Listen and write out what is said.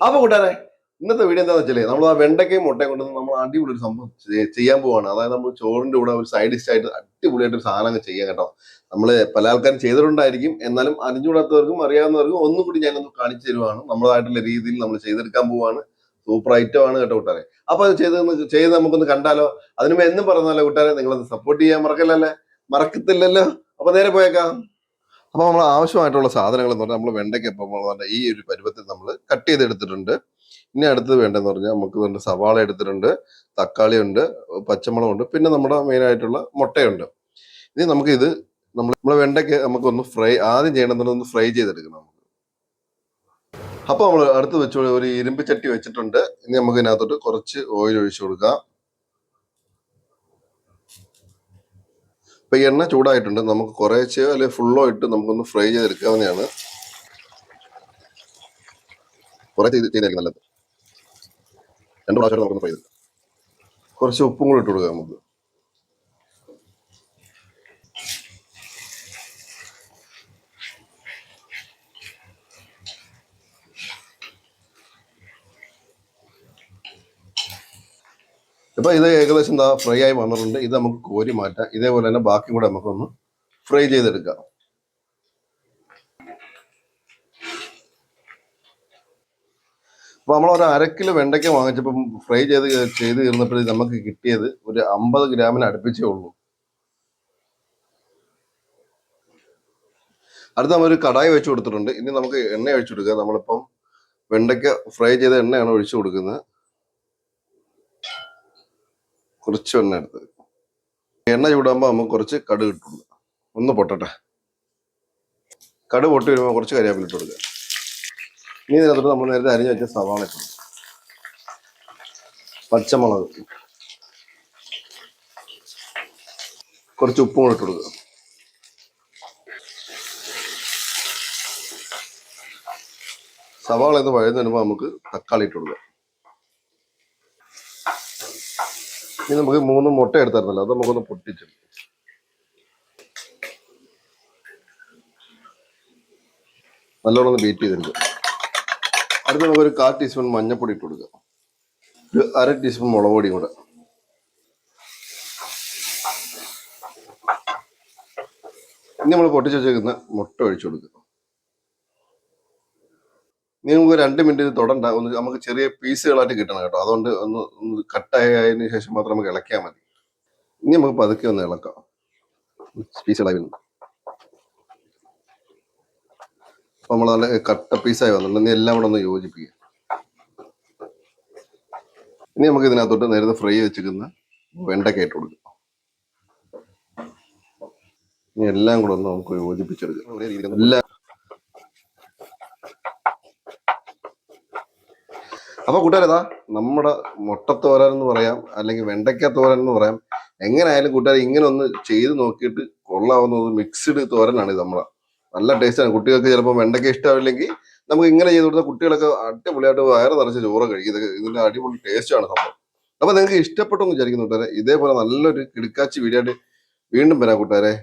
അപ്പൊ കൂട്ടാരെ ഇന്നത്തെ വീഡിയോ എന്താണെന്ന് വെച്ചാൽ നമ്മൾ ആ വെണ്ടക്കയും മുട്ടയും കൊണ്ട് നമ്മൾ അടിപൊളി ഒരു സംഭവം ചെയ്യാൻ പോവാണ്. അതായത് നമ്മൾ ചോറിന്റെ കൂടെ ഒരു സൈഡ് ഡിഷ് ആയിട്ട് അടിപൊളിയായിട്ട് ഒരു സാധനം ചെയ്യാം കേട്ടോ. നമ്മള് പല ആൾക്കാരും ചെയ്തിട്ടുണ്ടായിരിക്കും, എന്നാലും അറിഞ്ഞുകൂടാത്തവർക്കും അറിയാവുന്നവർക്കും ഒന്നും കൂടി ഞാനൊന്ന് കാണിച്ചു തരുവാണ്. നമ്മളതായിട്ടുള്ള രീതിയിൽ നമ്മൾ ചെയ്തെടുക്കാൻ പോവാണ്. സൂപ്പർ ഐറ്റം ആണ് കേട്ടോ കൂട്ടാരെ. അപ്പൊ അത് ചെയ്ത് നമുക്കൊന്ന് കണ്ടാലോ. അതിനുമ്പോ എന്നും പറഞ്ഞാലോ കൂട്ടാരെ, നിങ്ങളത് സപ്പോർട്ട് ചെയ്യാൻ മറക്കത്തില്ലല്ലോ. അപ്പൊ നേരെ പോയേക്കാം. അപ്പൊ നമ്മൾ ആവശ്യമായിട്ടുള്ള സാധനങ്ങൾ എന്ന് പറഞ്ഞാൽ നമ്മൾ വെണ്ടയ്ക്ക് ഇപ്പം ഈ ഒരു പരുവത്തിൽ നമ്മൾ കട്ട് ചെയ്തെടുത്തിട്ടുണ്ട്. ഇനി അടുത്തത് വേണ്ടതെന്ന് പറഞ്ഞാൽ നമുക്ക് സവാള എടുത്തിട്ടുണ്ട്, തക്കാളി ഉണ്ട്, പച്ചമുളക് ഉണ്ട്, പിന്നെ നമ്മുടെ മെയിൻ ആയിട്ടുള്ള മുട്ടയുണ്ട്. ഇനി നമുക്ക് ഇത് നമ്മളെ വെണ്ടയ്ക്ക് നമുക്കൊന്ന് ആദ്യം ചെയ്യണമെന്നുണ്ടെങ്കിൽ ഫ്രൈ ചെയ്തെടുക്കണം. അപ്പൊ നമ്മൾ അടുത്ത് വെച്ച് ഒരു ഇരുമ്പ് ചട്ടി വെച്ചിട്ടുണ്ട്. ഇനി നമുക്ക് ഇതിനകത്തോട്ട് കുറച്ച് ഓയിൽ ഒഴിച്ചു കൊടുക്കാം. ഇപ്പൊ ഈ എണ്ണ ചൂടായിട്ടുണ്ട്. നമുക്ക് കുറേശ്ശെയോ അല്ലെങ്കിൽ ഫുള്ളോ ഇട്ട് നമുക്കൊന്ന് ഫ്രൈ ചെയ്തെടുക്കാവുന്നതാണ്. കുറെ ചെയ്തായിരിക്കും നല്ലത്. 2 പ്രാവശ്യം നമുക്കൊന്ന് ഫ്രൈ ചെയ്ത് കുറച്ച് ഉപ്പും കൂടി ഇട്ട് കൊടുക്കാം നമുക്ക്. ഇപ്പൊ ഇത് ഏകദേശം ഫ്രൈ ആയി വന്നിട്ടുണ്ട്. ഇത് നമുക്ക് കോരി മാറ്റാം. ഇതേപോലെ തന്നെ ബാക്കി കൂടെ നമുക്കൊന്ന് ഫ്രൈ ചെയ്തെടുക്കാം. അപ്പൊ നമ്മൾ ഒരു 1/2 കിലോ വെണ്ടയ്ക്ക വാങ്ങിച്ചപ്പം ഫ്രൈ ചെയ്ത് തീർന്നപ്പോഴേ നമുക്ക് കിട്ടിയത് ഒരു 50 ഗ്രാമിന് അടുപ്പിച്ചേ ഉള്ളൂ. അടുത്ത് നമ്മൾ ഒരു കടായി വെച്ച് കൊടുത്തിട്ടുണ്ട്. ഇനി നമുക്ക് എണ്ണ ഒഴിച്ചു കൊടുക്കുക. നമ്മളിപ്പം വെണ്ടയ്ക്ക ഫ്രൈ ചെയ്ത എണ്ണയാണ് ഒഴിച്ചു കൊടുക്കുന്നത്. കുറച്ച് എണ്ണ എടുത്ത് എണ്ണ ചൂടാകുമ്പോൾ നമുക്ക് കുറച്ച് കടുക് ഇട്ട് കൊടുക്കുക. ഒന്ന് പൊട്ടട്ടെ. കടുക് പൊട്ടി വരുമ്പോൾ കുറച്ച് കരിയാപ്പില ഇട്ട് കൊടുക്കുക. ഇനി ഇതിനകത്തോട്ട് നമ്മൾ നേരത്തെ അരിഞ്ഞു വെച്ച സവാള ഇട്ട് കൊടുക്കുക, പച്ചമുളക്, കുറച്ച് ഉപ്പും കൂടെ ഇട്ട് കൊടുക്കുക. സവാള എന്ന് വഴന്നു വരുമ്പോൾ നമുക്ക് തക്കാളി ഇട്ട് കൊടുക്കുക. ഇനി നമുക്ക് 3 മുട്ട എടുത്തായിരുന്നല്ലോ, അത് നമുക്കൊന്ന് പൊട്ടിച്ചെടുക്കും. നല്ലോണം ഒന്ന് ബീറ്റ് ചെയ്തെടുക്കുക. അടുത്ത് നമുക്കൊരു 1/4 ടീസ്പൂൺ മഞ്ഞൾപ്പൊടി ഇട്ട് കൊടുക്കുക, ഒരു 1/2 ടീസ്പൂൺ മുളക് പൊടിയും കൂടെ. ഇനി നമ്മൾ പൊട്ടിച്ച് വെച്ചേക്കുന്ന മുട്ട ഒഴിച്ചു കൊടുക്കുക. ഇനി നമുക്ക് 2 മിനിറ്റ് ഇത് തൊടണ്ട. നമുക്ക് ചെറിയ പീസുകളായിട്ട് കിട്ടണം കേട്ടോ. അതുകൊണ്ട് ഒന്ന് കട്ടായതിനു ശേഷം മാത്രം നമുക്ക് ഇളക്കിയാൽ മതി. ഇനി നമുക്ക് പതുക്കെ ഒന്ന് ഇളക്കാം. പീസുകളായി വന്നു. അപ്പൊ നമ്മൾ നല്ല കട്ട പീസായി വന്നിട്ടുണ്ട്. ഇനി എല്ലാം കൂടെ ഒന്ന് യോജിപ്പിക്കുക. ഇനി നമുക്ക് ഇതിനകത്തോട്ട് നേരത്തെ ഫ്രൈ വെച്ചിരിക്കുന്ന വെണ്ടയ്ക്ക ഇട്ട് കൊടുക്കുക. ഇനി എല്ലാം കൂടെ ഒന്ന് നമുക്ക് യോജിപ്പിച്ചെടുക്കാം. അപ്പൊ കൂട്ടുകാരേതാ നമ്മുടെ മുട്ടത്തോരൻ എന്ന് പറയാം, അല്ലെങ്കിൽ വെണ്ടയ്ക്ക തോരൻ എന്ന് പറയാം. എങ്ങനെയായാലും കൂട്ടുകാർ ഇങ്ങനെ ഒന്ന് ചെയ്ത് നോക്കിയിട്ട് കൊള്ളാവുന്നത് മിക്സ്ഡ് തോരനാണ് ഇത്. നമ്മളെ നല്ല ടേസ്റ്റാണ്. കുട്ടികൾക്ക് ചിലപ്പോൾ വെണ്ടയ്ക്ക ഇഷ്ടമാവില്ലെങ്കിൽ നമുക്ക് ഇങ്ങനെ ചെയ്ത് കൊടുത്താൽ കുട്ടികളൊക്കെ അടിപൊളിയായിട്ട് വയറ് നിറച്ച് ചോറ് കഴിക്കും. ഇതിന്റെ അടിപൊളി ടേസ്റ്റാണ് സംഭവം. അപ്പൊ നിങ്ങൾക്ക് ഇഷ്ടപ്പെട്ടു എന്ന് വിചാരിക്കുന്നു കൂട്ടുകാരെ. ഇതേപോലെ നല്ലൊരു കിടുക്കാച്ചി വീഡിയോ ആയിട്ട് വീണ്ടും വരാം കൂട്ടുകാരെ.